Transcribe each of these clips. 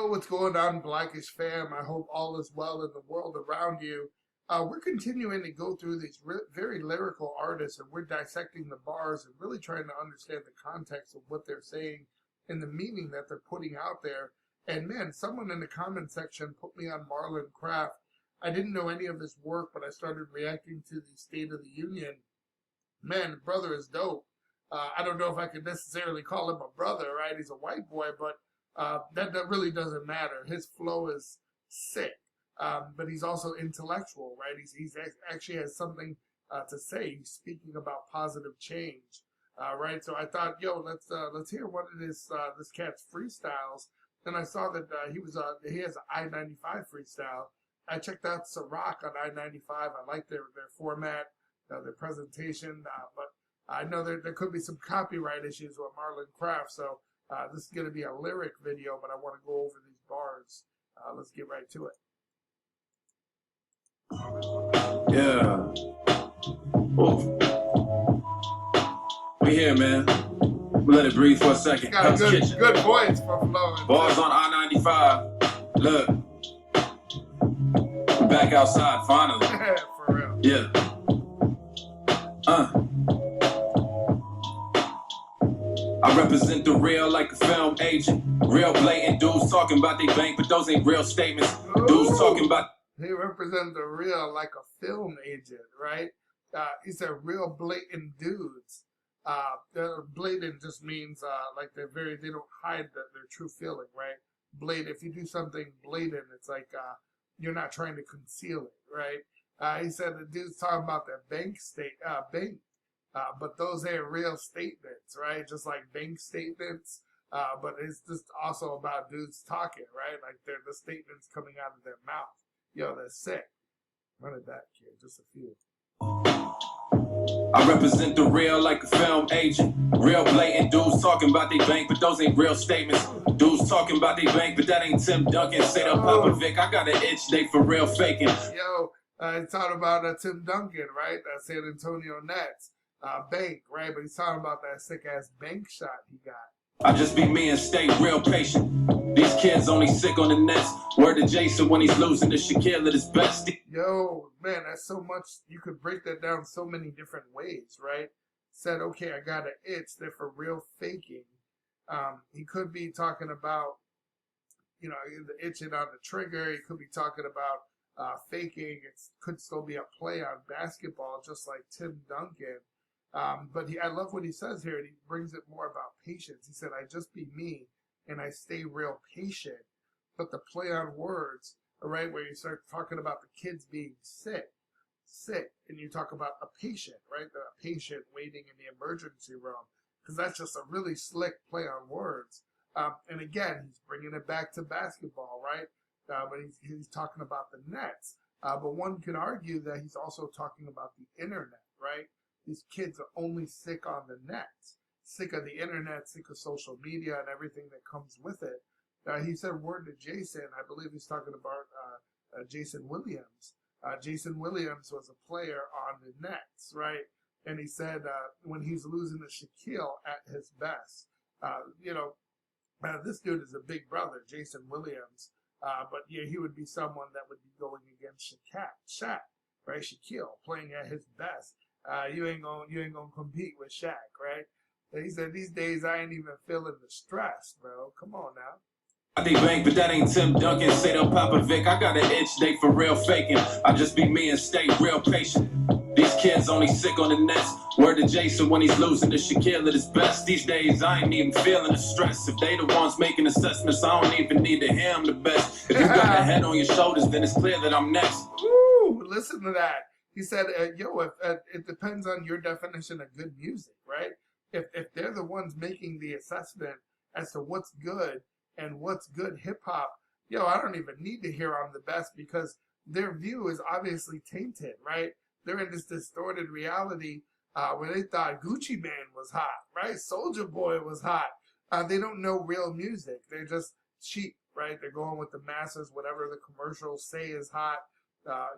what's going on, Blackish fam? I hope all is well in the world around you. We're continuing to go through these very lyrical artists, and we're dissecting the bars and really trying to understand the context of what they're saying and the meaning that they're putting out there. And man, someone in the comment section put me on Marlon Craft. I didn't know any of his work, but I started reacting to the State of the Union. Man, the brother is dope. I don't know if I could necessarily call him a brother, right? He's a white boy, but that really doesn't matter. His flow is sick, but he's also intellectual, right? He's actually has something to say. He's speaking about positive change, right? So I thought, yo, let's hear what it is this cat's freestyles. And I saw that he has an I-95 freestyle. I checked out Ciroc on I-95. I like their format, their presentation, but I know there could be some copyright issues with Marlon Craft, so this is going to be a lyric video, but I want to go over these bars. Let's get right to it. Yeah. Ooh. We here, man. Let it breathe for a second. Got a good voice for flowing. Bars on I-95. Look. We're back outside, finally. For real. Yeah. I represent the real like a film agent. Real blatant dudes talking about they bank, but those ain't real statements. Ooh. Dudes talking about... They represent the real like a film agent, right? He said real blatant dudes. Blatant just means like they don't hide their true feeling, right? Blatant, if you do something blatant, it's like you're not trying to conceal it, right? He said the dude's talking about their bank, but those ain't real statements, right? Just like bank statements, but it's just also about dudes talking, right? Like they're the statements coming out of their mouth. Yo, they're sick. Run it back here, just a few. I represent the real like a film agent. Real blatant dudes talking about they bank, but those ain't real statements. Dudes talking about they bank, but that ain't Tim Duncan. Say to Papa Vic, I got an itch, they for real faking. Yo, he's talking about Tim Duncan, right? San Antonio Nets. Bank, right? But he's talking about that sick-ass bank shot he got. I just be me and stay real patient. These kids only sick on the nets. Word to Jason when he's losing to Shaquille at his best. Yo, man, that's so much. You could break that down so many different ways, right? Said, okay, I got an itch. They're for real faking. He could be talking about, you know, the itching on the trigger. He could be talking about faking. It could still be a play on basketball, just like Tim Duncan. But I love what he says here, and he brings it more about patience. He said, I just be me, and I stay real patient. But the play on words, right, where you start talking about the kids being sick, and you talk about a patient, right, a patient waiting in the emergency room, because that's just a really slick play on words. And again, he's bringing it back to basketball, right, but he's talking about the Nets. But one can argue that he's also talking about the internet, right? These kids are only sick on the net, sick of the internet, sick of social media and everything that comes with it. He said word to Jason. I believe he's talking about Jason Williams. Jason Williams was a player on the Nets, right? And he said when he's losing to Shaquille at his best, this dude is a big brother, Jason Williams. But yeah, he would be someone that would be going against Shaq, right? Shaquille playing at his best. You ain't gonna compete with Shaq, right? And he said these days I ain't even feeling the stress, bro. Come on now. They bank, but that ain't Tim Duncan. Say to Papa Vic, I got an itch, they for real faking. I just be me and stay real patient. These kids only sick on the nets. Word to Jason when he's losing to Shaquille at his best. These days I ain't even feeling the stress. If they the ones making assessments, I don't even need to hear them the best. If you got a head on your shoulders, then it's clear that I'm next. Woo! Listen to that. He said, it depends on your definition of good music, right? If they're the ones making the assessment as to what's good and what's good hip-hop, I don't even need to hear I'm the best because their view is obviously tainted, right? They're in this distorted reality where they thought Gucci Mane was hot, right? Soulja Boy was hot. They don't know real music. They're just cheap, right? They're going with the masses, whatever the commercials say is hot.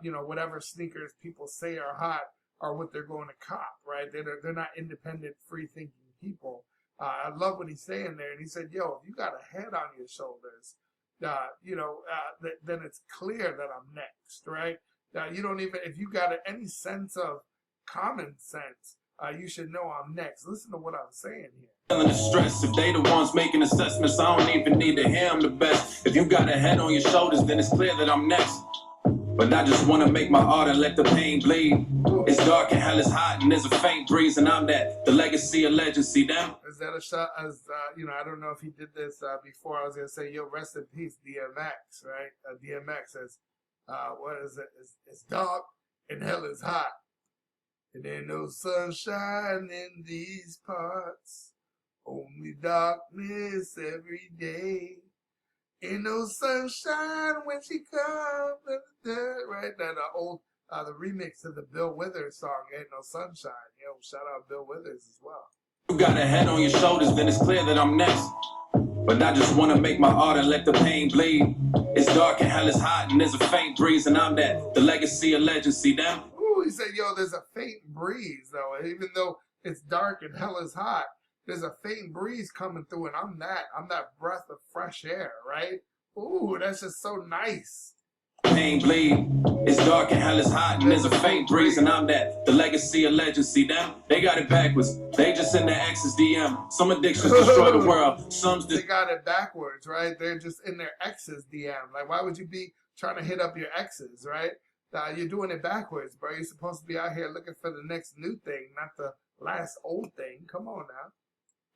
Whatever sneakers people say are hot are what they're going to cop, right? They're not independent, free-thinking people. I love what he's saying there. And he said, if you got a head on your shoulders, then it's clear that I'm next, right? You don't even, if you got any sense of common sense, you should know I'm next. Listen to what I'm saying here. Feeling the stress. If they the ones making assessments, I don't even need to hear them the best. If you got a head on your shoulders, then it's clear that I'm next. But I just want to make my art and let the pain bleed. It's dark and hell is hot and there's a faint breeze and I'm that. The legacy of legends, see them? Is that a shot? I don't know if he did this before. I was going to say, yo, rest in peace, DMX, right? DMX says, what is it? It's dark and hell is hot. And ain't no sunshine in these parts. Only darkness every day. Ain't no sunshine when she comes. Right? That the remix of the Bill Withers song, Ain't No Sunshine. Yo, shout out Bill Withers as well. You got a head on your shoulders, then it's clear that I'm next. But I just want to make my art and let the pain bleed. It's dark and hell is hot and there's a faint breeze and I'm that. The legacy of legends, see them? Ooh, he said, yo, there's a faint breeze, though. And even though it's dark and hell is hot, there's a faint breeze coming through, and I'm that breath of fresh air, right? Ooh, that's just so nice. Pain bleed. It's dark and hell is hot and there's a faint breeze and I'm that. The legacy of legends, see them? They got it backwards. They just in their ex's DM. Some addictions destroy the world. They got it backwards, right? They're just in their ex's DM. Like, why would you be trying to hit up your exes, right? You're doing it backwards, bro. You're supposed to be out here looking for the next new thing, not the last old thing. Come on now.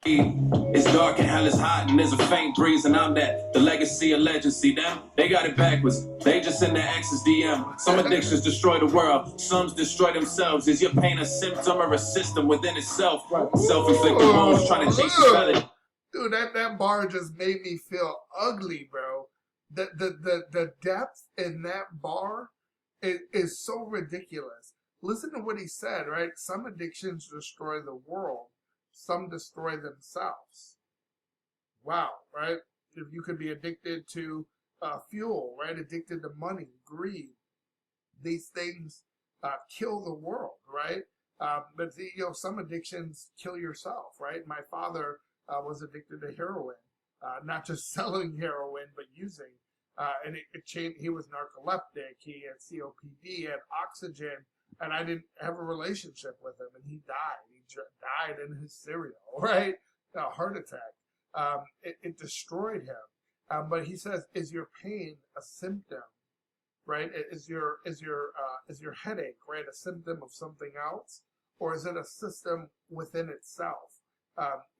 It's dark and hell is hot and there's a faint breeze and I'm that. The legacy of legends, see them? They got it backwards. They just in their ex's DM. Some addictions destroy the world. Some destroy themselves. Is your pain a symptom or a system within itself? Self-inflicted wounds trying to chase the felony. Dude, that bar just made me feel ugly, bro. The depth in that bar is so ridiculous. Listen to what he said, right? Some addictions destroy the world. Some destroy themselves. Wow, right? If you could be addicted to fuel, right? Addicted to money, greed. These things kill the world, right? But some addictions kill yourself, right? My father was addicted to heroin, not just selling heroin, but using. And it changed. He was narcoleptic. He had COPD, he had oxygen. And I didn't have a relationship with him, and he died. He died in his cereal, right? A heart attack. It destroyed him. But he says, is your pain a symptom, right? Is your headache, right, a symptom of something else, or is it a system within itself?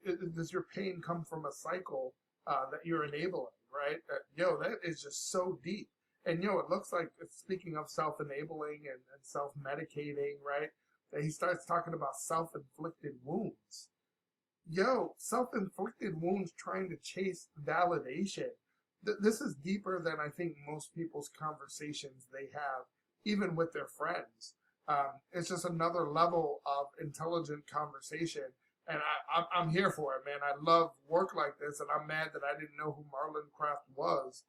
Does your pain come from a cycle that you're enabling, right? That is just so deep. And, it looks like, speaking of self-enabling and self-medicating, right, that he starts talking about self-inflicted wounds. Self-inflicted wounds trying to chase validation. This is deeper than I think most people's conversations they have, even with their friends. It's just another level of intelligent conversation. And I'm here for it, man. I love work like this, and I'm mad that I didn't know who Marlon Craft was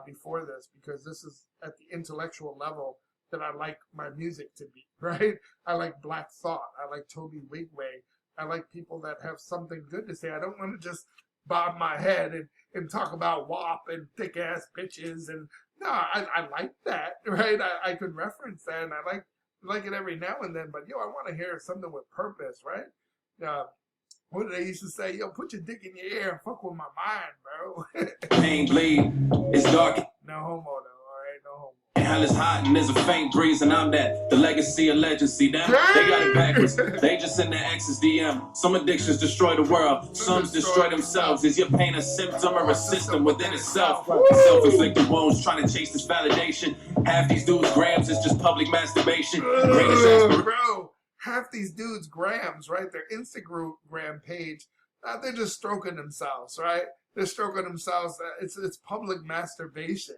before this, because this is at the intellectual level that I like my music to be, right? I like Black Thought. I like Toby Wigway. I like people that have something good to say. I don't want to just bob my head and talk about WAP and thick-ass bitches. And no, I like that, right? I could reference that, and I like it every now and then. But, I want to hear something with purpose, right? What did they used to say? Put your dick in your ear and fuck with my mind, bro. Pain bleed. It's dark. No homo, though. All right, no homo. Hell is hot and there's a faint breeze and I'm that. The legacy of legends, see them? They got it backwards. They just in their ex's DM. Some addictions destroy the world. Some destroy themselves. Is your pain a symptom or a system within itself? Self-inflicted wounds trying to chase this validation. Half these dudes' grams is just public masturbation. Greatest aspiration. Bro. Half these dudes' grams, right? Their Instagram page, they're just stroking themselves, right? They're stroking themselves. It's public masturbation.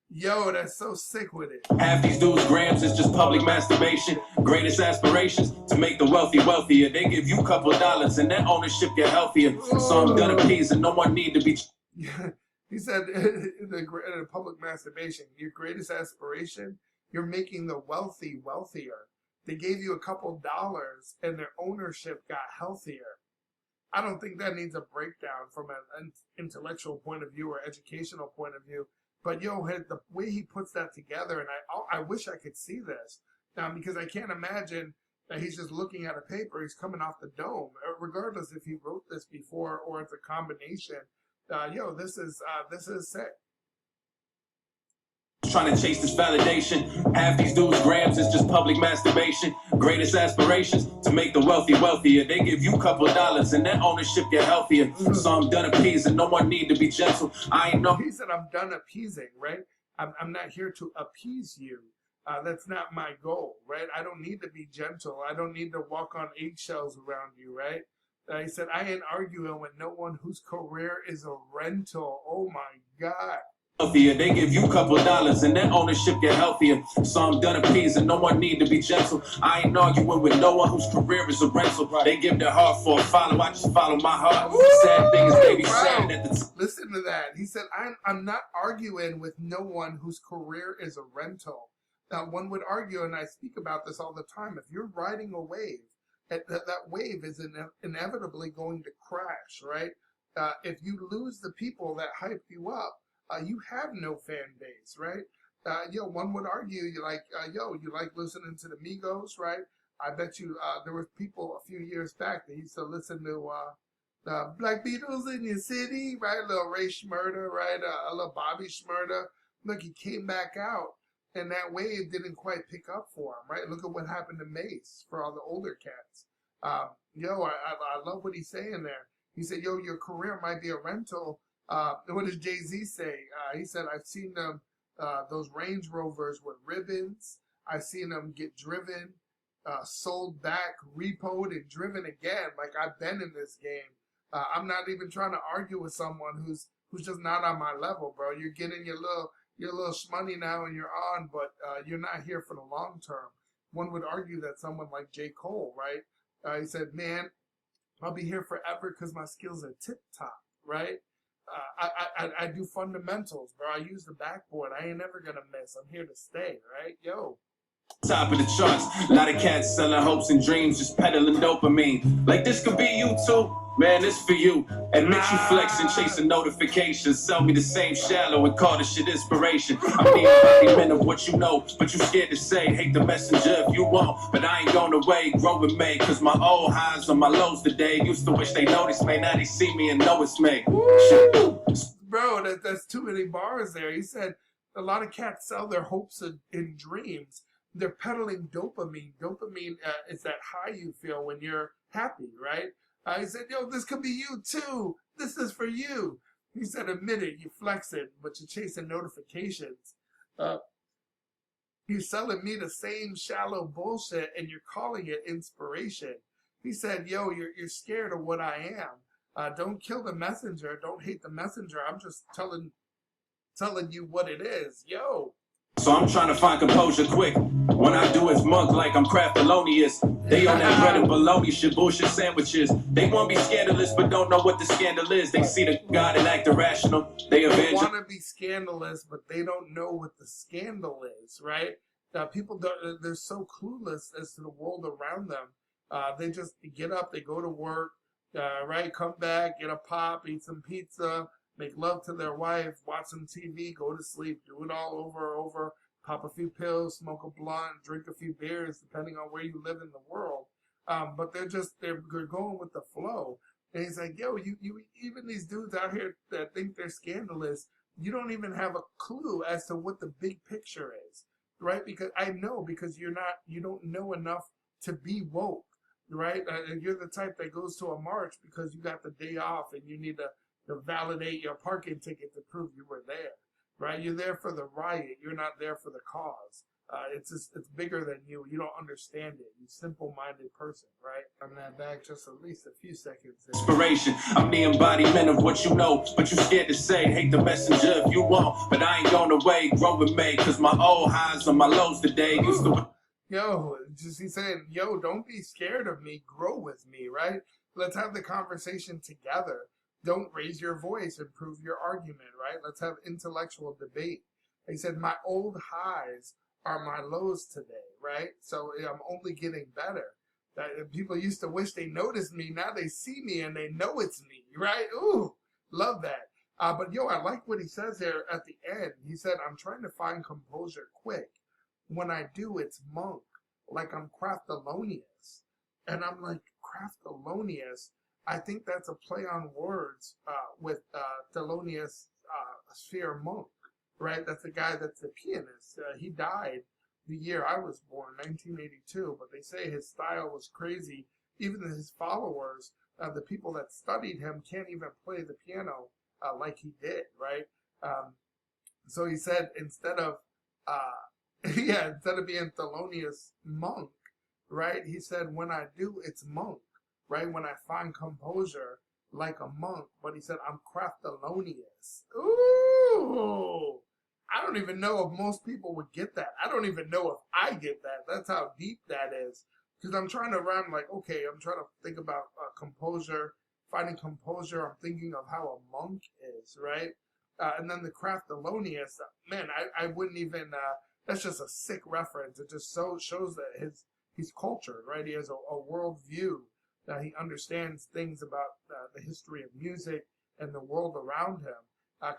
That's so sick with it. Half these dudes' grams is just public masturbation. Greatest aspirations to make the wealthy wealthier. They give you a couple dollars and that ownership get healthier. So I'm done appeasing. No one need to be. He said in the public masturbation, your greatest aspiration, you're making the wealthy wealthier. They gave you a couple dollars and their ownership got healthier. I don't think that needs a breakdown from an intellectual point of view or educational point of view. But the way he puts that together, and I wish I could see this because I can't imagine that he's just looking at a paper. He's coming off the dome, regardless if he wrote this before or it's a combination. This is sick. Trying to chase this validation. Half these dudes' grams is just public masturbation. Greatest aspirations to make the wealthy wealthier. They give you a couple of dollars and that ownership get healthier. So I'm done appeasing. No one need to be gentle. I ain't no. He said, I'm done appeasing, right? I'm not here to appease you. That's not my goal, right? I don't need to be gentle. I don't need to walk on eggshells around you, right? He said, I ain't arguing with no one whose career is a rental. Oh my God. Healthier. They give you a couple of dollars and that ownership get healthier. So I'm done appeasing. No one need to be gentle. I ain't arguing with no one whose career is a rental. They give their heart for a follow. I just follow my heart. Sad thing is they be sad at the Listen to that. He said, I'm not arguing with no one whose career is a rental. Now, one would argue, and I speak about this all the time, if you're riding a wave, that wave is inevitably going to crash, right? If you lose the people that hype you up, you have no fan base, right? One would argue you like listening to the Migos, right? I bet you there was people a few years back that used to listen to the Black Beatles in your city, right? A little Ray Shmurda, right? A little Bobby Shmurda. Look, he came back out, and that wave didn't quite pick up for him, right? Look at what happened to Mace for all the older cats. I love what he's saying there. He said, your career might be a rental. What does Jay-Z say? He said, I've seen them, those Range Rovers with ribbons. I've seen them get driven, sold back, repoed, and driven again. Like, I've been in this game. I'm not even trying to argue with someone who's just not on my level, bro. You're getting your little shmoney now and you're on, but you're not here for the long term. One would argue that someone like J. Cole, right? He said, man, I'll be here forever because my skills are tip-top, right? I do fundamentals, bro. I use the backboard. I ain't never gonna miss. I'm here to stay, right? top of the charts. A lot of cats selling hopes and dreams, just peddling dopamine. Like this could be you too. Man, this for you. Admit you flexing, chasing notifications. Sell me the same shallow and call this shit inspiration. I'm the embodiment of what you know, but you scared to say. Hate the messenger if you want, but I ain't going away. Grow with me, cause my old highs on my lows today. Used to wish they noticed me, now they see me and know it's me. Bro, that's too many bars there. He said a lot of cats sell their hopes and dreams. They're peddling dopamine. Dopamine is that high you feel when you're happy, right? He said, this could be you too. This is for you. He said, admit it, you flex it, but you're chasing notifications. You're selling me the same shallow bullshit and you're calling it inspiration. He said, you're scared of what I am. Don't kill the messenger. Don't hate the messenger. I'm just telling you what it is. So I'm trying to find composure quick. When I do it's mug like I'm craft-alonious. They on that bread and bologna shit, bullshit sandwiches. They want to be scandalous but don't know what the scandal is. They see the God and act irrational. They want to be scandalous but they don't know what the scandal is, right? People, they're so clueless as to the world around them. They just get up, they go to work, right? Come back, get a pop, eat some pizza, make love to their wife, watch some TV, go to sleep, do it all over, pop a few pills, smoke a blunt, drink a few beers, depending on where you live in the world. But they're going with the flow. And he's like, you even these dudes out here that think they're scandalous, you don't even have a clue as to what the big picture is, right? Because you don't know enough to be woke, right? You're the type that goes to a march because you got the day off and you need to validate your parking ticket to prove you were there, right? You're there for the riot. You're not there for the cause. It's bigger than you. You don't understand it. You simple-minded person, right? I'm that back just at least a few seconds. Inspiration. I'm the embodiment of what you know, but you scared to say. Hate the messenger if you want, but I ain't going away. Grow with me, cause my old highs on my lows today. Used to. He's saying, don't be scared of me. Grow with me, right? Let's have the conversation together. Don't raise your voice and prove your argument, right? Let's have intellectual debate. He said, my old highs are my lows today, right? So I'm only getting better. People used to wish they noticed me. Now they see me and they know it's me, right? Ooh, love that. But yo, I like what he says here at the end. He said, I'm trying to find composure quick. When I do, it's monk, like I'm Craftolonius. And I'm like, Craftolonius? I think that's a play on words with Thelonious Sphere Monk, right? That's the guy that's the pianist. He died the year I was born, 1982, but they say his style was crazy. Even his followers, the people that studied him, can't even play the piano like he did, right? So he said instead of instead of being Thelonious Monk, right? He said when I do, it's monk, right? When I find composure like a monk, but he said I'm Craftolonious. Ooh, I don't even know if most people would get that. I don't even know if I get that. That's how deep that is. Because I'm trying to rhyme like, okay, I'm trying to think about composure, finding composure. I'm thinking of how a monk is, right? And then the Craftolonius, man, I wouldn't even, that's just a sick reference. It just shows that he's cultured, right? He has a world view, that he understands things about the history of music and the world around him.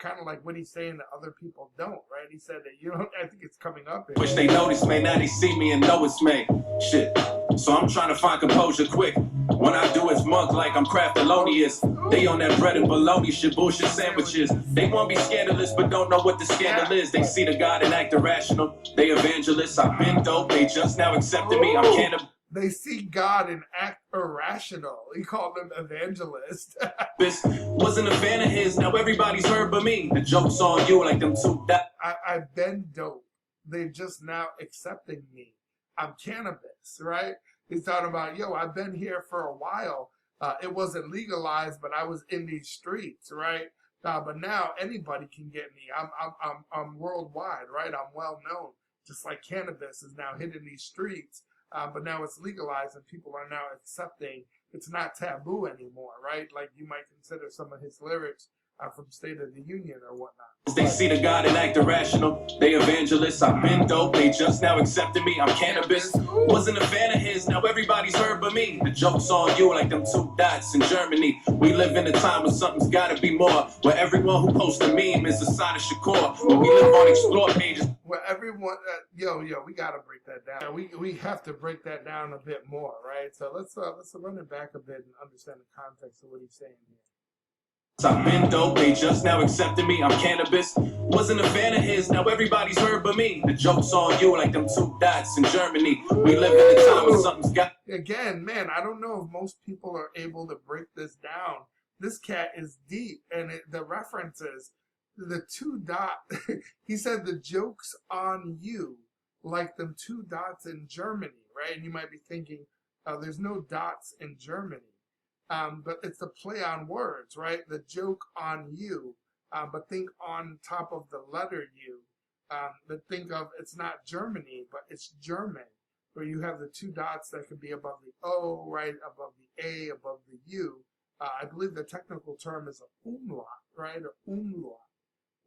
Kind of like what he's saying that other people don't, right? He said that you don't, I think it's coming up here. Wish they notice me, now they see me and know it's me. Shit. So I'm trying to find composure quick. When I do, it's monk like I'm Craftolonious. They on that bread and bologna shit, bullshit sandwiches. They want to be scandalous, but don't know what the scandal is. They see the God and act irrational. They evangelists. I've been dope. They just now accepted me. I'm cannabis. They see God and act irrational. He called them evangelists. Wasn't a fan of his. Now everybody's heard but me. The joke's on you like them two. I've been dope. They're just now accepting me. I'm cannabis, right? He's talking about, yo, I've been here for a while. It wasn't legalized, but I was in these streets, right? But now anybody can get me. I'm worldwide, right? I'm well known. Just like cannabis is now hitting these streets. But now it's legalized and people are now accepting it's not taboo anymore, right? Like you might consider some of his lyrics from State of the Union or whatnot. They see the God and act irrational. They evangelists. I've been dope. They just now accepted me. I'm cannabis. Wasn't a fan of his. Now everybody's heard but me. The joke's on you like them two dots in Germany. We live in a time when something's gotta be more. Where everyone who posts a meme is a sign of Shakur. Where we live on explore pages. Where everyone, we gotta break that down. We have to break that down a bit more, right? So let's run it back a bit and understand the context of what he's saying here. I've been dope, they just now accepted me, I'm cannabis. Wasn't a fan of his, now everybody's heard but me. The joke's on you like them two dots in Germany. We live in a time when something's got... Again, man, I don't know if most people are able to break this down. This cat is deep, and the references, the two dot, he said the joke's on you like them two dots in Germany, right? And you might be thinking, there's no dots in Germany. But it's a play on words, right? The joke on you, but think on top of the letter U. But think of, it's not Germany, but it's German, where you have the two dots that could be above the O, right? Above the A, above the U. I believe the technical term is a umlaut, right? Or umlaut.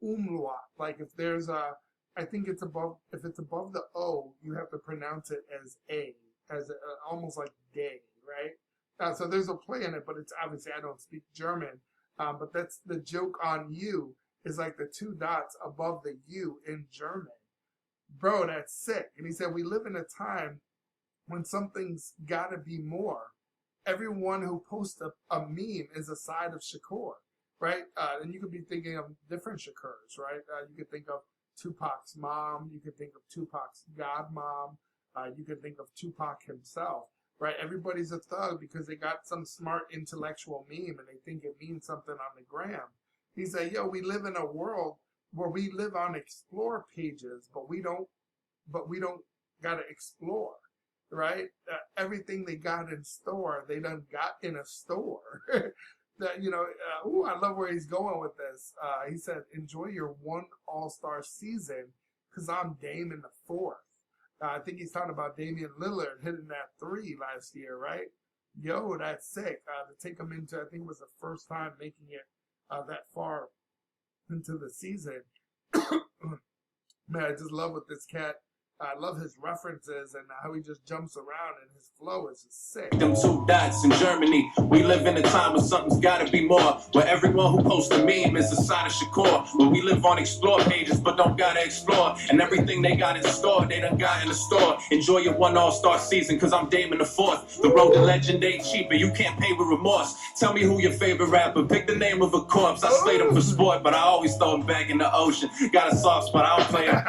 Umlaut. Like if there's I think it's above, if it's above the O, you have to pronounce it as A, almost like day, right? So there's a play in it, but it's obviously, I don't speak German, but that's the joke on you is like the two dots above the U in German. Bro, that's sick. And he said, we live in a time when something's gotta be more. Everyone who posts a meme is a side of Shakur, right? And you could be thinking of different Shakurs, right? You could think of Tupac's mom. You could think of Tupac's godmom. You could think of Tupac himself. Right, everybody's a thug because they got some smart intellectual meme and they think it means something on the gram. He said, yo, we live in a world where we live on explore pages, but we don't gotta explore, right? Everything they got in store, they done got in a store. That, I love where he's going with this. He said, enjoy your one all-star season because I'm Dame in the fourth. I think he's talking about Damian Lillard hitting that 3 last year, right? Yo, that's sick. To take him into, I think it was the first time making it that far into the season. Man, I just love what this cat I love his references and how he just jumps around, and his flow is just sick. Them 2 dots in Germany. We live in a time where something's gotta be more. Where everyone who posts a meme is a sign of Shakur. Where we live on explore pages but don't gotta explore. And everything they got in store, they done got in the store. Enjoy your one all-star season, cause I'm Damon the Fourth. The road to legend ain't cheap and you can't pay with remorse. Tell me who your favorite rapper. Pick the name of a corpse. I slayed him for sport, but I always throw him back in the ocean. Got a soft spot, I don't play him.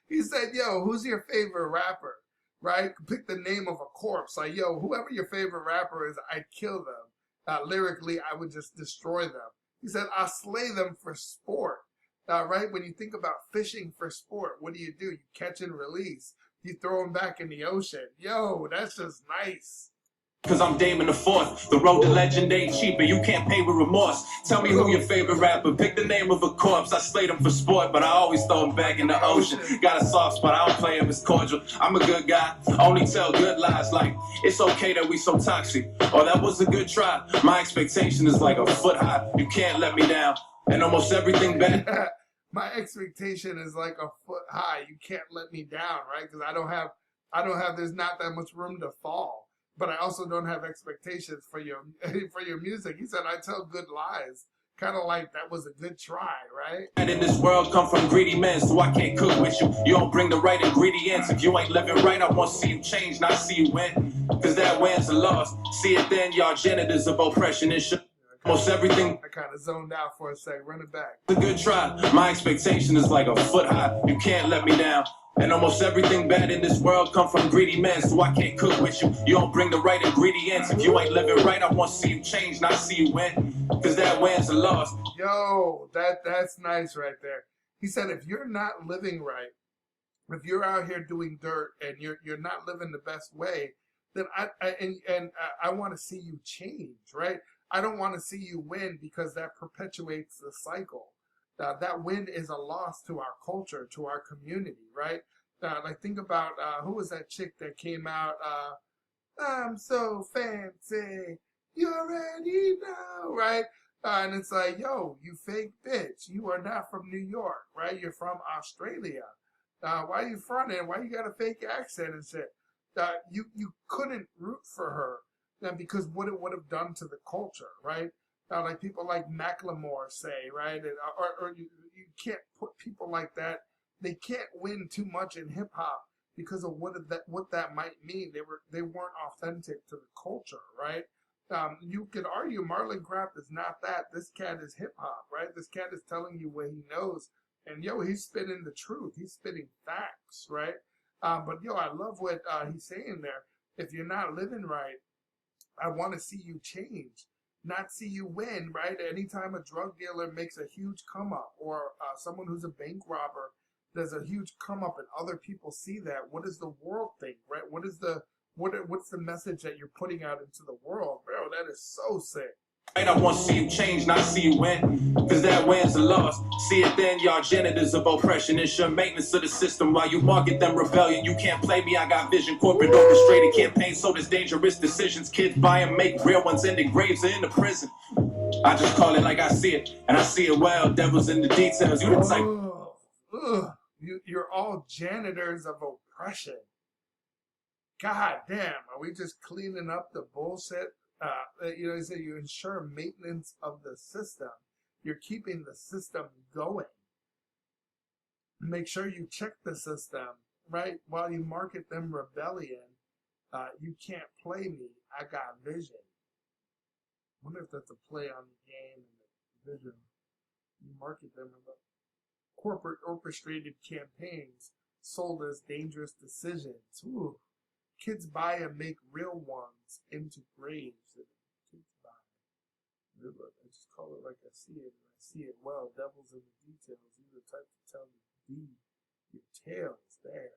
He said, yo, who's your favorite rapper? Right? Pick the name of a corpse. Like, yo, whoever your favorite rapper is, I'd kill them. Lyrically, I would just destroy them. He said, I'll slay them for sport. Right? When you think about fishing for sport, what do? You catch and release. You throw them back in the ocean. Yo, that's just nice. Cause I'm Damon the Fourth. The road to legend ain't cheap and you can't pay with remorse. Tell me who your favorite rapper. Pick the name of a corpse. I slayed him for sport, but I always throw him back in the ocean. Got a soft spot, I don't play him as cordial. I'm a good guy, only tell good lies. Like, it's okay that we so toxic. Oh, that was a good try. My expectation is like a foot high. You can't let me down. And almost everything better. My expectation is like a foot high. You can't let me down, right? Because I don't have, there's not that much room to fall. But I also don't have expectations for your music. He said, I tell good lies. Kind of like that was a good try, right? And in this world come from greedy men, so I can't cook with you. You don't bring the right ingredients. If you ain't living right, I want to see you change, not see you win. Cause that wins a loss. See it then, y'all janitors of oppression and shit. Almost everything. I kind of zoned out for a sec. Run it back. It's a good try. My expectation is like a foot high. You can't let me down. And almost everything bad in this world come from greedy men, so I can't cook with you. You don't bring the right ingredients. If you ain't living right, I want to see you change, not see you win. Cause that wins a loss. Yo, that's nice right there. He said, if you're not living right, if you're out here doing dirt and you're not living the best way, then I want to see you change, right? I don't want to see you win because that perpetuates the cycle. That win is a loss to our culture, to our community, right? Like think about who was that chick that came out? I'm so fancy, you already know, right? And it's like, yo, you fake bitch, you are not from New York, right? You're from Australia. Why are you fronting? Why you got a fake accent and shit? You couldn't root for her because what it would have done to the culture, right? Like people like Macklemore say, right? And, or you can't put people like that. They can't win too much in hip hop because of what that might mean. They weren't authentic to the culture, right? You could argue Marlon Craft is not that. This cat is hip hop, right? This cat is telling you what he knows, and yo, he's spitting the truth. He's spitting facts, right? But yo, I love what he's saying there. If you're not living right, I want to see you change, not see you win, right? Anytime a drug dealer makes a huge come up, or someone who's a bank robber does a huge come up, and other people see that, what does the world think, right? What's the message that you're putting out into the world, bro? That is so sick. I want to see you change, not see you win. Cause that wins a loss. See it then, y'all janitors of oppression. Ensure maintenance of the system while you market them rebellion. You can't play me, I got vision. Corporate orchestrated campaigns, so there's dangerous decisions. Kids buy and make real ones, ending graves in the prison. I just call it like I see it, and I see it well. Devil's in the details. You the type. You're all janitors of oppression. God damn, are we just cleaning up the bullshit? You say you ensure maintenance of the system. You're keeping the system going. Make sure you check the system, right? While you market them rebellion, you can't play me. I got vision. I wonder if that's a play on the game and the vision. You market them in the corporate orchestrated campaigns sold as dangerous decisions. Ooh. Kids buy and make real ones into graves. Kids buy. I just call it like I see it, and I see it well. Devil's in the details. You're the type to tell me your tail's there.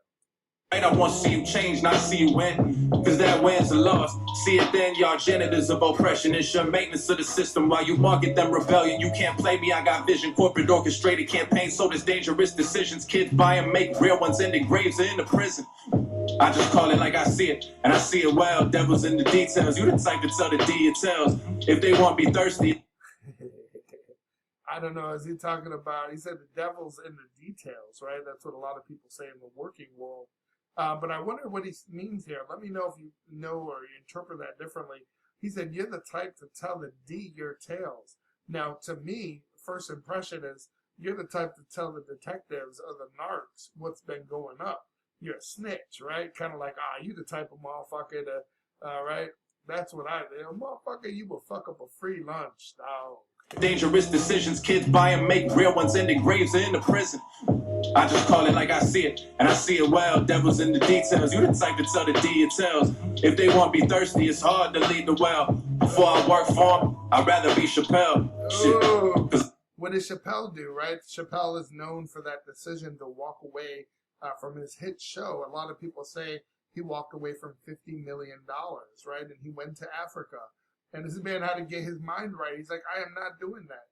I want to see you change, not see you win. Cause that wins a loss. See it then, y'all janitors of oppression. Ensure maintenance of the system while you market them rebellion. You can't play me, I got vision. Corporate orchestrated campaigns, so there's dangerous decisions. Kids buy and make real ones, ending graves in the prison. I just call it like I see it, and I see it well. Devil's in the details. You the type to tell the details. If they want to be thirsty. I don't know, is he talking about, he said the devil's in the details, right? That's what a lot of people say in the working world. But I wonder what he means here. Let me know if you know or you interpret that differently. He said, you're the type to tell the D your tales. Now, to me, first impression is you're the type to tell the detectives or the narcs what's been going up. You're a snitch, right? Kind of like, you the type of motherfucker to, right? That's what motherfucker, you will fuck up a free lunch, dog. Dangerous decisions, kids buy and make real ones in the graves or in the prison. I just call it like I see it, and I see it well. Devil's in the details. You the type to tell the details. If they won't be thirsty, it's hard to lead the well. Before I work for them, I'd rather be Chappelle. Shit. What did Chappelle do, right? Chappelle is known for that decision to walk away from his hit show. A lot of people say he walked away from $50 million, right? And he went to Africa. And this man had to get his mind right. He's like, I am not doing that.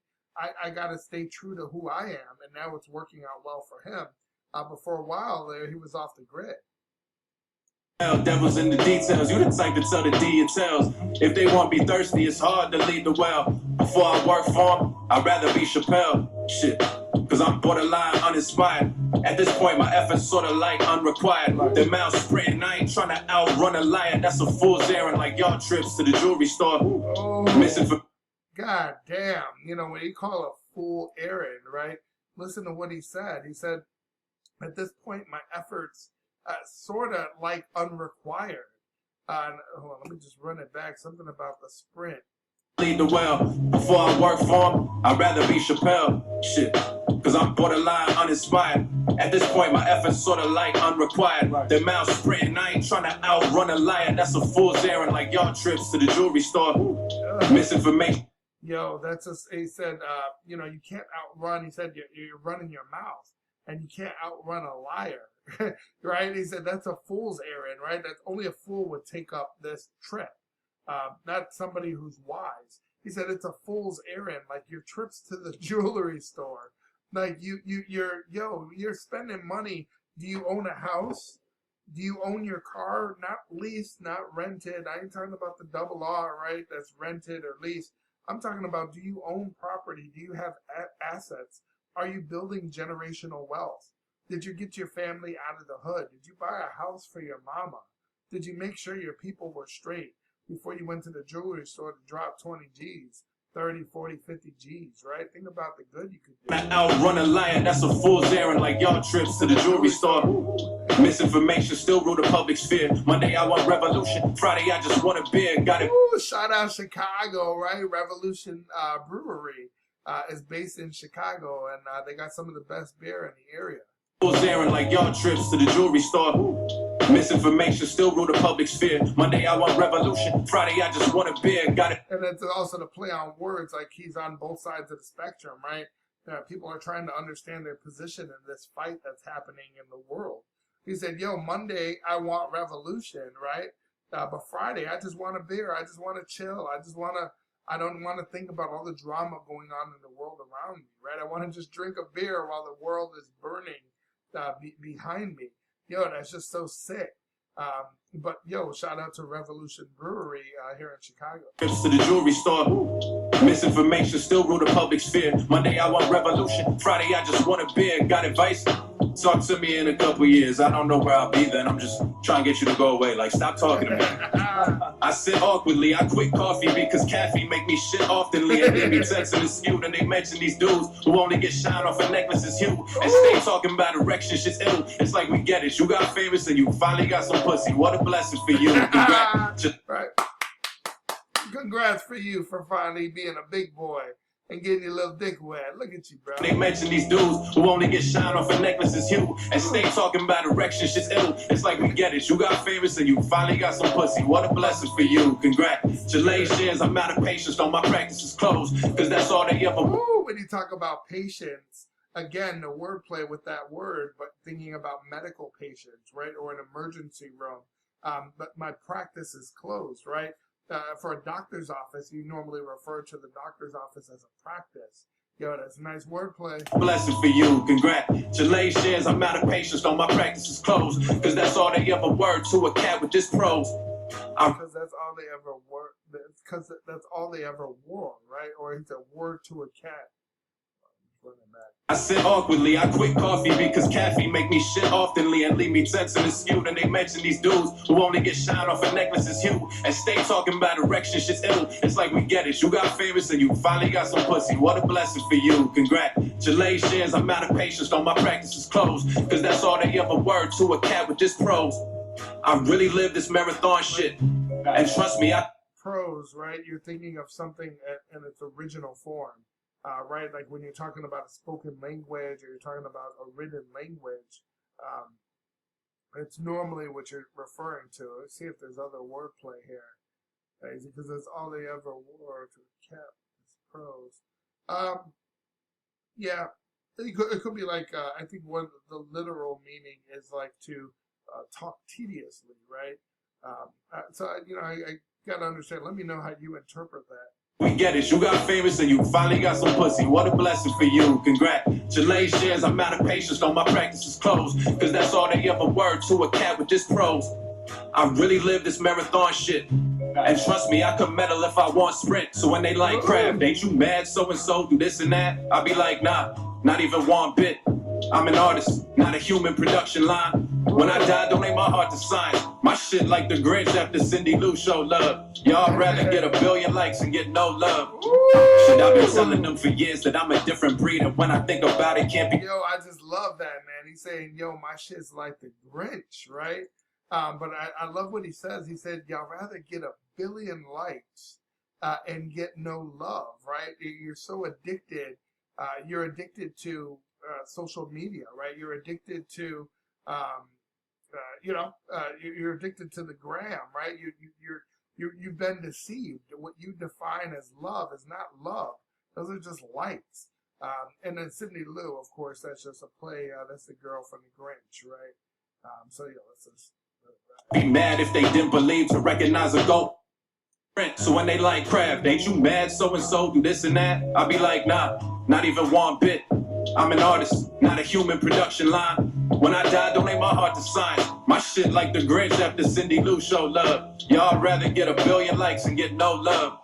I got to stay true to who I am. And now it's working out well for him. But for a while there, he was off the grid. Devil's in the details. You the type to tell the details. If they won't be thirsty, it's hard to lead the well. Before I work for them, I'd rather be Chappelle. Shit. Cause I'm borderline uninspired. At this point, my efforts sort of like unrequired. The mouth sprinting, I ain't trying to outrun a lion. That's a fool's errand, like y'all trips to the jewelry store. Missing for. God damn. You know, when you call a fool errand, right? Listen to what he said. He said, at this point, my efforts sort of like unrequired. Hold on, let me just run it back. Something about the sprint. Lead the well. Before I work for him, I'd rather be Chappelle. Shit. Cause I'm borderline uninspired. At this point, my efforts sort of like unrequired. The mouth sprinting, I ain't trying to outrun a lion. That's a fool's errand, like y'all trips to the jewelry store. Misinformation. Yo, he said, you know, you can't outrun. He said, you're running your mouth, and you can't outrun a liar, right? He said, that's a fool's errand, right? That's only a fool would take up this trip, not somebody who's wise. He said, it's a fool's errand, like your trips to the jewelry store. Like you're spending money. Do you own a house? Do you own your car? Not leased, not rented. I ain't talking about the double R, right? That's rented or leased. I'm talking about, do you own property? Do you have assets? Are you building generational wealth? Did you get your family out of the hood? Did you buy a house for your mama? Did you make sure your people were straight before you went to the jewelry store to drop 20 G's, 30, 40, 50 G's, right? Think about the good you could do. I outrun a lion, that's a fool's errand, like y'all trips to the jewelry store. Misinformation, still rule the public sphere. Monday I want revolution, Friday I just want a beer. Got it. Ooh, shout out Chicago, right? Revolution Brewery is based in Chicago, and they got some of the best beer in the area. Fool's errand, like y'all trips to the jewelry store. Misinformation, still rule the public sphere. Monday I want revolution, Friday I just want a beer. Got it. And it's also to play on words, like he's on both sides of the spectrum, right? People are trying to understand their position in this fight that's happening in the world. He said, yo, Monday I want revolution, right? But Friday I just want a beer. I just want to chill. I don't want to think about all the drama going on in the world around me, right? I want to just drink a beer while the world is burning behind me. Yo, that's just so sick. But yo, shout out to Revolution Brewery here in Chicago. To the jewelry store. Misinformation, still rule the public sphere. Monday I want revolution, Friday I just want a beer. Got advice? Talk to me in a couple years. I don't know where I'll be then. I'm just trying to get you to go away. Like, stop talking to me. I sit awkwardly. I quit coffee because caffeine make me shit oftenly. And they be texting the skewed and they mention these dudes who only get shine off a necklace's hue and stay talking about erection. Shit's ill. It's like we get it. You got famous and you finally got some pussy. What a blessing for you. Congrats. Right. Congrats for you for finally being a big boy and getting your little dick wet. Look at you, bro. They mention these dudes who only get shine off a necklace's hue and stay talking about erection. Shit's ill. It's like we get it. You got famous and you finally got some pussy. What a blessing for you. Congratulations. I'm out of patience. Though my practice is closed. Because that's all they ever. Ooh, when you talk about patience, again, the wordplay with that word, but thinking about medical patients, right? Or an emergency room. But my practice is closed, right? For a doctor's office, you normally refer to the doctor's office as a practice. Yo, that's nice wordplay. Blessing for you. Congratulations. I'm out of patience, though my practice is closed. Because that's all they ever word to a cat with this prose. Because that's all they ever were. Because that's all they ever wore, right? Or it's a word to a cat. I sit awkwardly, I quit coffee because caffeine make me shit oftenly and leave me tense and skewed. And they mention these dudes who only get shine off a necklace's hue and stay talking about erection, shit's ill. It's like we get it, you got famous and you finally got some pussy. What a blessing for you, congratulations. I'm out of patience, though my practice is closed, cause that's all they ever were to a cat with this prose. I really live this marathon shit, and trust me, prose, right? You're thinking of something in its original form. Right, like when you're talking about a spoken language or you're talking about a written language, it's normally what you're referring to. Let's see if there's other wordplay here, because that's all they ever wore to cap is prose. Yeah, it could be like I think one the literal meaning is like to talk tediously, right? So I gotta understand. Let me know how you interpret that. we get it, you got famous and you finally got some pussy. What a blessing for you, congratulations. I'm out of patience, though my practice is closed, cause that's all they ever were to a cat with this prose. I really live this marathon shit, and trust me, I could medal if I want sprint. So when they like crap, ain't you mad so-and-so do this and that? I be like, nah, not even one bit. I'm an artist, not a human production line. When I die, donate my heart to science. My shit like the Grinch after Cindy Lou showed love. Y'all rather get 1 billion likes and get no love. Shit, I've been telling them for years that I'm a different breed, and when I think about it, can't be. Yo, I just love that, man. He's saying, yo, my shit's like the Grinch, right? But I love what he says. He said, y'all rather get 1 billion likes and get no love, right? You're so addicted. You're addicted to social media, right? You're addicted to, you're addicted to the gram, right? You've been deceived. What you define as love is not love. Those are just likes. And then Cindy Lou, of course, that's just a play. That's the girl from the Grinch, right? So yeah, let's just. Be mad if they didn't believe to recognize a goal. So when they like crap, ain't you mad so-and-so do this and that? I be like, nah, not even one bit. I'm an artist, not a human production line. When I die, donate my heart to science. My shit like the Grinch after Cindy Lou showed love. Y'all rather get 1 billion likes and get no love.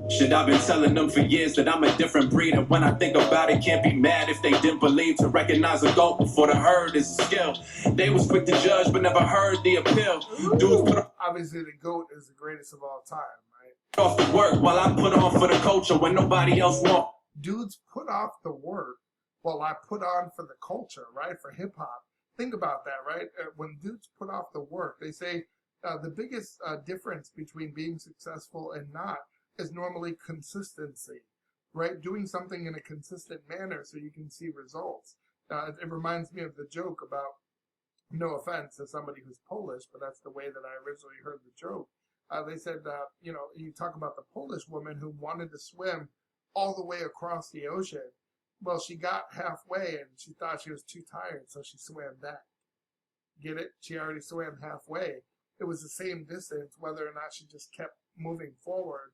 Shit, I've been telling them for years that I'm a different breed, and when I think about it, can't be mad if they didn't believe to recognize a goat before the herd is a skill. They was quick to judge but never heard the appeal. Dudes put obviously the GOAT is the greatest of all time, right? Off the work while I put on for the culture when nobody else won't. Dudes put off the work while I put on for the culture, right? For hip hop. Think about that, right? When dudes put off the work, they say the biggest difference between being successful and not is normally consistency, right? Doing something in a consistent manner so you can see results. It reminds me of the joke about, no offense to somebody who's Polish, but that's the way that I originally heard the joke. They said, you talk about the Polish woman who wanted to swim all the way across the ocean. Well, she got halfway and she thought she was too tired, so she swam back. Get it? She already swam halfway. It was the same distance, whether or not she just kept moving forward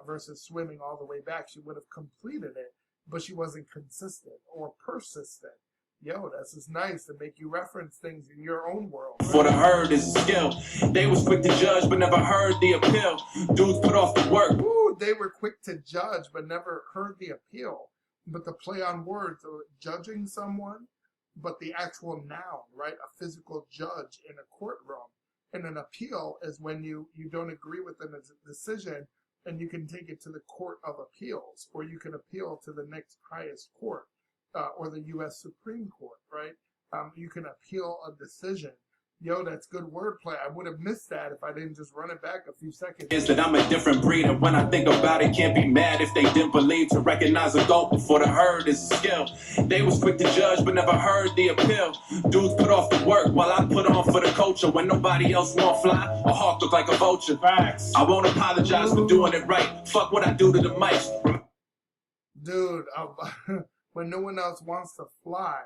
versus swimming all the way back. She would have completed it, but she wasn't consistent or persistent. Yo, that's just nice to make you reference things in your own world. Right? For the herd is a skill. They was quick to judge but never heard the appeal. Dudes put off the work. Ooh, they were quick to judge but never heard the appeal. But the play on words, judging someone, but the actual noun, right? A physical judge in a courtroom. And an appeal is when you don't agree with them as a decision, and you can take it to the Court of Appeals, or you can appeal to the next highest court, or the U.S. Supreme Court, right? You can appeal a decision. Yo, that's good wordplay. I would have missed that if I didn't just run it back a few seconds. Is that I'm a different breed, and when I think about it, can't be mad if they didn't believe to recognize a goat before the herd is a skill. They was quick to judge but never heard the appeal. Dudes put off the work while I put on for the culture. When nobody else won't fly, a hawk look like a vulture. Facts. I won't apologize for doing it right. Fuck what I do to the mics. Dude, when no one else wants to fly,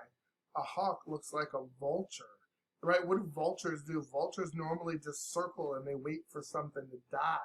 a hawk looks like a vulture. Right? What do vultures do? Vultures normally just circle and they wait for something to die.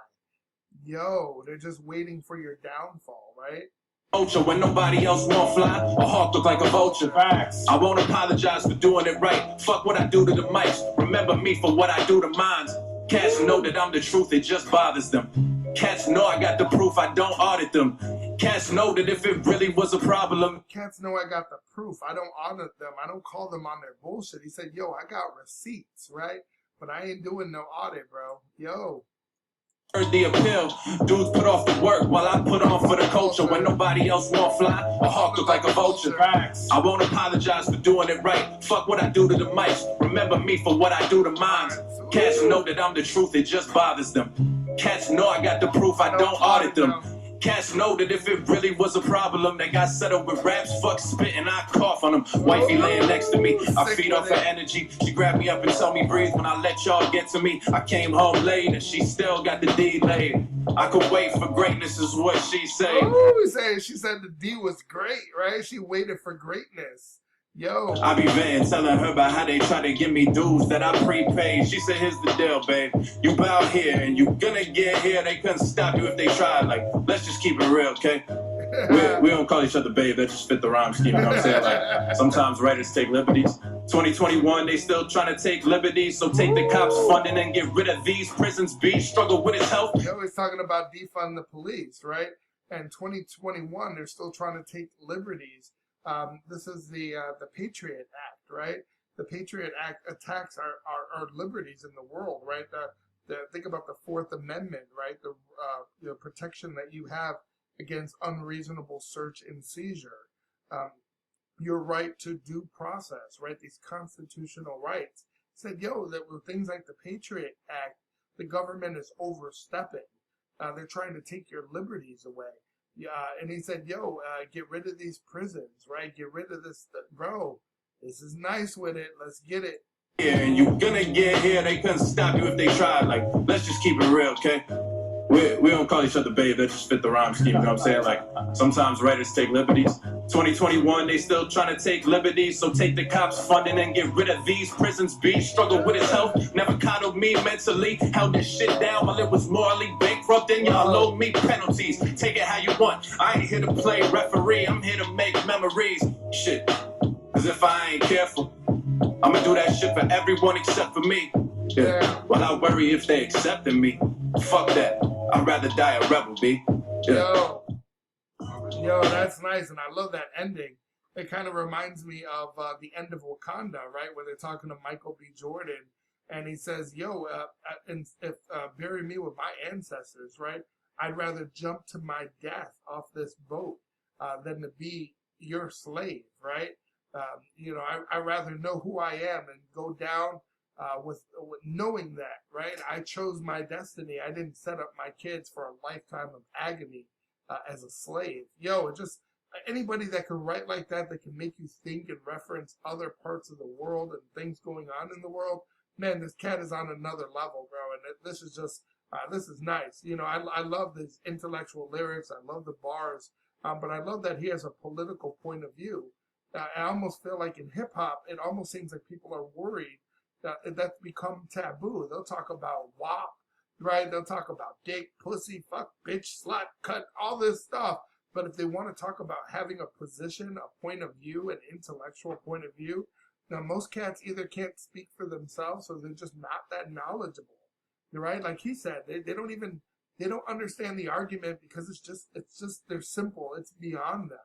Yo, they're just waiting for your downfall, right? Vulture, when nobody else won't fly, a hawk look like a vulture. Facts. I won't apologize for doing it right. Fuck what I do to the mics. Remember me for what I do to minds. Cats know that I'm the truth, it just bothers them. Cats know I got the proof, I don't audit them. Cats know that if it really was a problem, Cats know I got the proof. I don't audit them. I don't call them on their bullshit. He said, yo, I got receipts, right? But I ain't doing no audit, bro. Yo. heard the appeal. Dudes put off the work while I put on for the culture. When nobody else won't fly, a hawk look like a vulture. I won't apologize for doing it right. Fuck what I do to the mics. Remember me for what I do to mine. Cats know that I'm the truth, it just bothers them. Cats know I got the proof, I don't audit them. Cats know that if it really was a problem, they got settled with raps, fuck spitting, I cough on them. Wifey laying next to me, I feed off her energy. She grabbed me up and told me breathe when I let y'all get to me. I came home late and she still got the D laid. I could wait for greatness is what she said. She said the D was great, right? She waited for greatness. Yo. I be venting, telling her about how they try to give me dues that I prepaid. She said, here's the deal, babe. You bow here and you gonna get here. They couldn't stop you if they tried. Like, let's just keep it real, okay? We don't call each other babe. That just fit the rhyme scheme, you know what I'm saying? Like, sometimes writers take liberties. 2021, they still trying to take liberties. So take the cops funding and get rid of these prisons. B struggle with his health. You're always talking about defund the police, right? And 2021, they're still trying to take liberties. This is the Patriot Act, right? The Patriot Act attacks our liberties in the world, right? Think about the Fourth Amendment, right? The protection that you have against unreasonable search and seizure. Your right to due process, right? These constitutional rights. Said, yo, that with things like the Patriot Act, the government is overstepping. They're trying to take your liberties away. And he said, yo, get rid of these prisons, right? Get rid of this, bro. This is nice with it. Let's get it. Yeah, and you gonna get here. They couldn't stop you if they tried. Like, let's just keep it real, okay? We don't call each other babe. That just fit the rhyme scheme, you know what I'm saying? Like, sometimes writers take liberties. 2021, they still trying to take liberties. So take the cops funding and get rid of these prisons. B struggle with his health. Never coddled me mentally. Held this shit down while it was morally bankrupt. And y'all owe me penalties. Take it how you want. I ain't here to play referee. I'm here to make memories. Shit. Cause if I ain't careful, I'ma do that shit for everyone except for me. Yeah. Well, I worry if they accepting me. Fuck that. I'd rather die a rebel, B. Yeah. Yo, that's nice, and I love that ending. It kind of reminds me of the end of Wakanda, right, where they're talking to Michael B. Jordan, and he says, yo, bury me with my ancestors, right? I'd rather jump to my death off this boat than to be your slave, right? I'd rather know who I am and go down with knowing that, right? I chose my destiny. I didn't set up my kids for a lifetime of agony as a slave. Yo, just anybody that can write like that can make you think and reference other parts of the world and things going on in the world. Man, this cat is on another level, bro. And this is just, this is nice. You know, I love his intellectual lyrics. I love the bars. But I love that he has a political point of view. I almost feel like in hip hop, it almost seems like people are worried that's become taboo. They'll talk about WAP, right? They'll talk about dick, pussy, fuck, bitch, slut, cut, all this stuff. But if they want to talk about having a position, a point of view, an intellectual point of view, now most cats either can't speak for themselves or they're just not that knowledgeable, right? Like he said, they don't understand the argument because it's just they're simple. It's beyond them.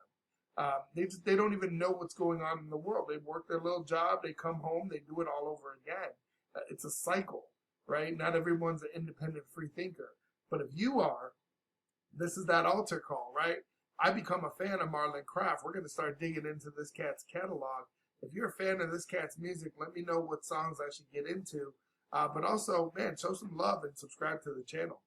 They don't even know what's going on in the world. They work their little job, they come home, they do it all over again. It's a cycle, right? Not everyone's an independent free thinker. But if you are, this is that altar call, right? I become a fan of Marlon Craft. We're going to start digging into this cat's catalog. If you're a fan of this cat's music, let me know what songs I should get into. But also, man, show some love and subscribe to the channel.